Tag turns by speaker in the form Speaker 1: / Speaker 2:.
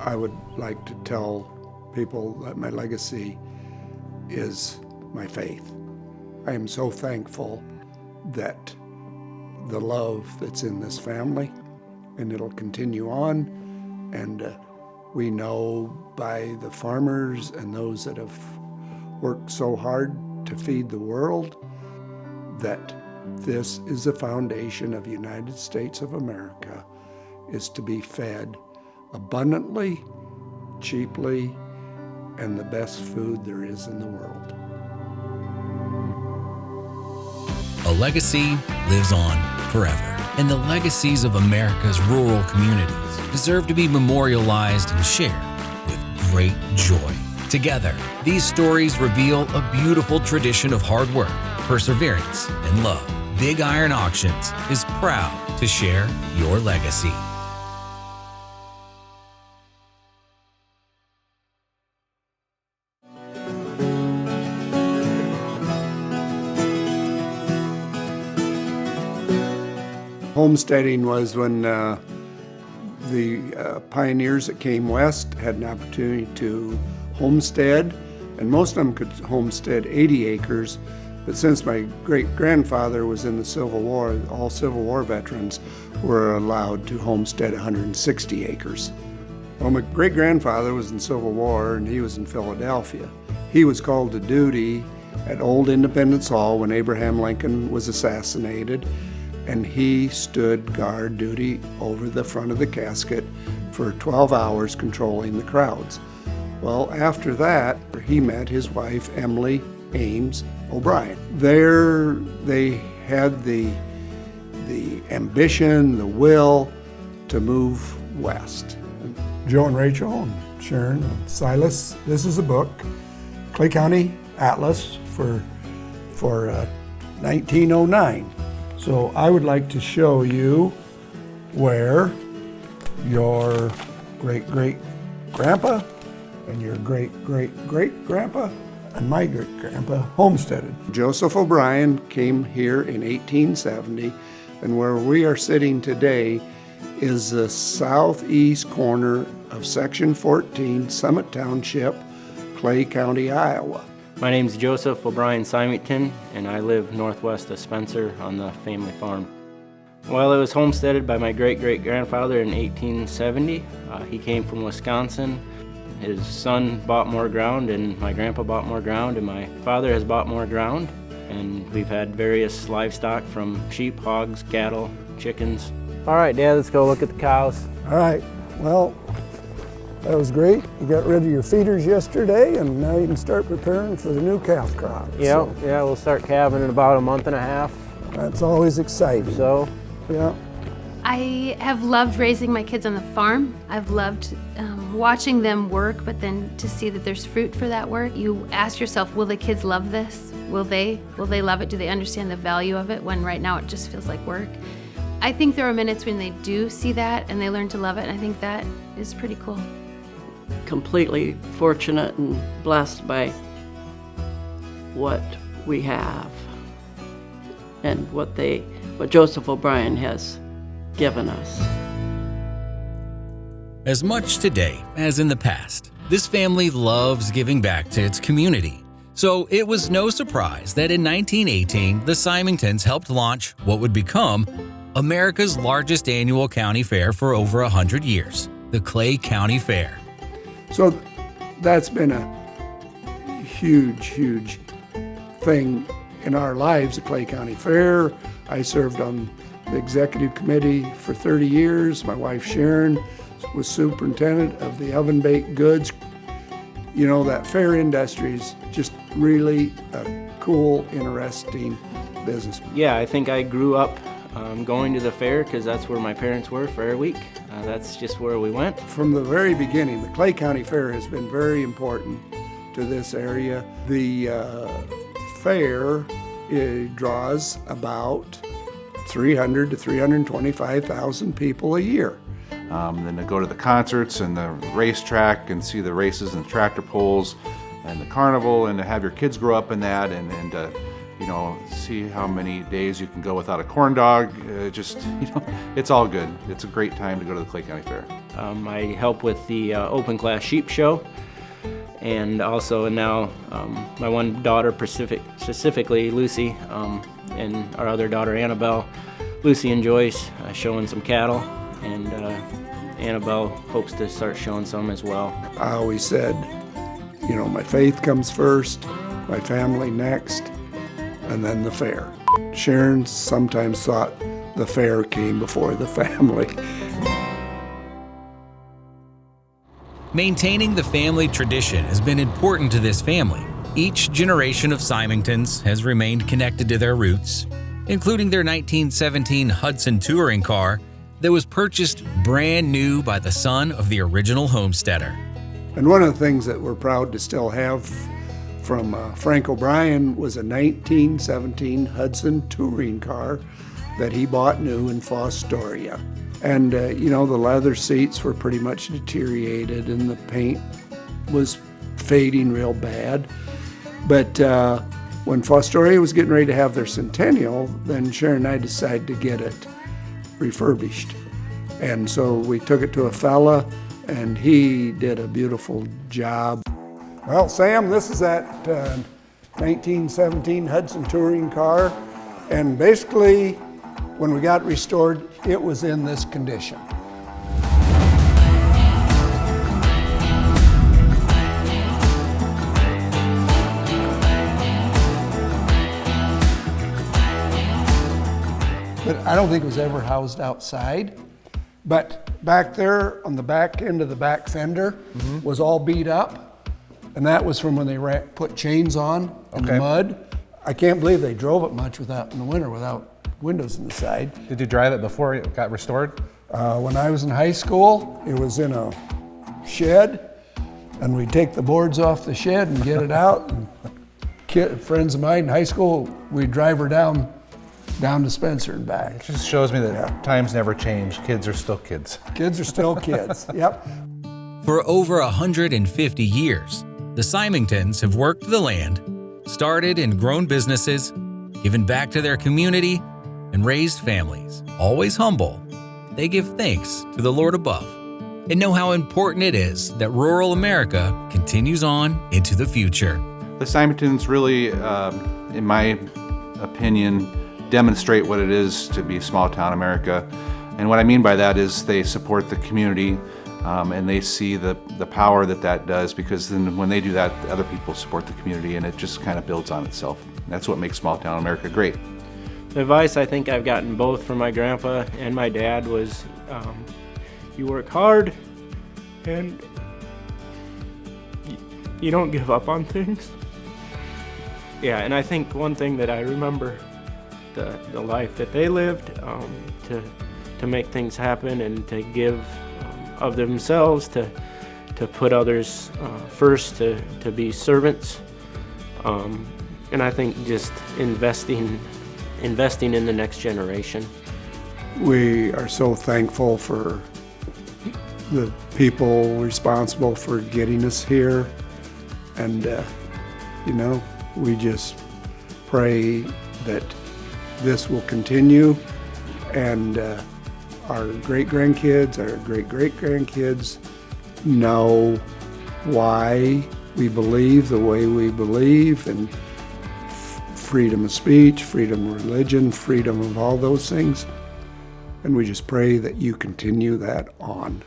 Speaker 1: I would like to tell people that my legacy is my faith. I am so thankful that the love that's in this family, and it'll continue on. And we know by the farmers and those that have worked so hard to feed the world that this is the foundation of the United States of America, is to be fed abundantly, cheaply, and the best food there is in the world.
Speaker 2: A legacy lives on forever, and the legacies of America's rural communities deserve to be memorialized and shared with great joy. Together, these stories reveal a beautiful tradition of hard work, perseverance, and love. Big Iron Auctions is proud to share your legacy.
Speaker 1: Homesteading was when the pioneers that came west had an opportunity to homestead, and most of them could homestead 80 acres, but since my great-grandfather was in the Civil War, all Civil War veterans were allowed to homestead 160 acres. Well, my great-grandfather was in Civil War, and he was in Philadelphia. He was called to duty at Old Independence Hall when Abraham Lincoln was assassinated, and he stood guard duty over the front of the casket for 12 hours controlling the crowds. Well, after that, he met his wife, Emily Ames O'Brien. There they had the ambition, the will to move west. Joe and Rachel and Sharon and Silas, this is a book, Clay County Atlas for 1909. So I would like to show you where your great-great-grandpa and your great-great-great-grandpa and my great-grandpa homesteaded. Joseph O'Brien came here in 1870, and where we are sitting today is the southeast corner of Section 14, Summit Township, Clay County, Iowa.
Speaker 3: My name's Joseph O'Brien Simington, and I live northwest of Spencer on the family farm. Well, it was homesteaded by my great-great-grandfather in 1870. He came from Wisconsin. His son bought more ground, and my grandpa bought more ground, and my father has bought more ground. And we've had various livestock from sheep, hogs, cattle, chickens.
Speaker 4: All right, Dad, let's go look at the cows.
Speaker 1: All right, well, that was great. You got rid of your feeders yesterday, and now you can start preparing for the new calf crop.
Speaker 4: Yeah, yeah, we'll start calving in about a month and a half.
Speaker 1: That's always exciting.
Speaker 4: So,
Speaker 1: yeah.
Speaker 5: I have loved raising my kids on the farm. I've loved watching them work, but then to see that there's fruit for that work. You ask yourself, will the kids love this? Will they love it? Do they understand the value of it when right now it just feels like work? I think there are minutes when they do see that and they learn to love it, and I think that is pretty cool.
Speaker 6: Completely fortunate and blessed by what we have and what Joseph O'Brien has given us.
Speaker 2: As much today as in the past, this family loves giving back to its community. So it was no surprise that in 1918, the Simingtons helped launch what would become America's largest annual county fair for over 100 years, the Clay County Fair.
Speaker 1: So that's been a huge thing in our lives, the Clay County Fair. I served on the executive committee for 30 years. My wife Sharon was superintendent of the oven-baked goods. You know, that fair industry is just really a cool, interesting business.
Speaker 3: Yeah, I think I grew up going to the fair because that's where my parents were Fair Week. That's just where we went.
Speaker 1: From the very beginning, the Clay County Fair has been very important to this area. The fair draws about 300 to 325,000 people a year.
Speaker 7: Then to go to the concerts and the racetrack and see the races and the tractor pulls and the carnival, and to have your kids grow up in that, and see how many days you can go without a corn dog. It's all good. It's a great time to go to the Clay County Fair.
Speaker 3: I help with the open class sheep show, and also now my one daughter, specifically Lucy, and our other daughter Annabelle. Lucy enjoys showing some cattle, and Annabelle hopes to start showing some as well.
Speaker 1: I always said, my faith comes first, my family next, and then the fair. Sharon sometimes thought the fair came before the family.
Speaker 2: Maintaining the family tradition has been important to this family. Each generation of Simingtons has remained connected to their roots, including their 1917 Hudson Touring Car that was purchased brand new by the son of the original homesteader.
Speaker 1: And one of the things that we're proud to still have from Frank O'Brien was a 1917 Hudson Touring Car that he bought new in Fostoria. And the leather seats were pretty much deteriorated and the paint was fading real bad. But when Fostoria was getting ready to have their centennial, then Sharon and I decided to get it refurbished. And so we took it to a fella, and he did a beautiful job. Well, Sam, this is that 1917 Hudson Touring Car, and basically, when we got restored, it was in this condition. But I don't think it was ever housed outside. But back there on the back end of the back fender was all beat up. And that was from when they put chains on in the mud. I can't believe they drove it much in the winter without windows in the side.
Speaker 8: Did you drive it before it got restored?
Speaker 1: When I was in high school, it was in a shed, and we'd take the boards off the shed and get it out. And friends of mine in high school, we'd drive her down to Spencer and back.
Speaker 8: It just shows me that times never change. Kids are still kids.
Speaker 1: Kids are still kids, yep.
Speaker 2: For over 150 years, the Simingtons have worked the land, started and grown businesses, given back to their community, and raised families. Always humble, they give thanks to the Lord above and know how important it is that rural America continues on into the future.
Speaker 7: The Simingtons really, in my opinion, demonstrate what it is to be small town America. And what I mean by that is they support the community, and they see the power that does, because then when they do that, other people support the community, and it just kind of builds on itself. That's what makes small town America great.
Speaker 3: The advice I think I've gotten both from my grandpa and my dad was, you work hard and you don't give up on things. Yeah, and I think one thing that I remember, the life that they lived, to make things happen and to give of themselves, to put others first, to be servants, and I think just investing in the next generation.
Speaker 1: We are so thankful for the people responsible for getting us here, and we just pray that this will continue, and our great-grandkids, our great-great-grandkids know why we believe the way we believe, and freedom of speech, freedom of religion, freedom of all those things. And we just pray that you continue that on.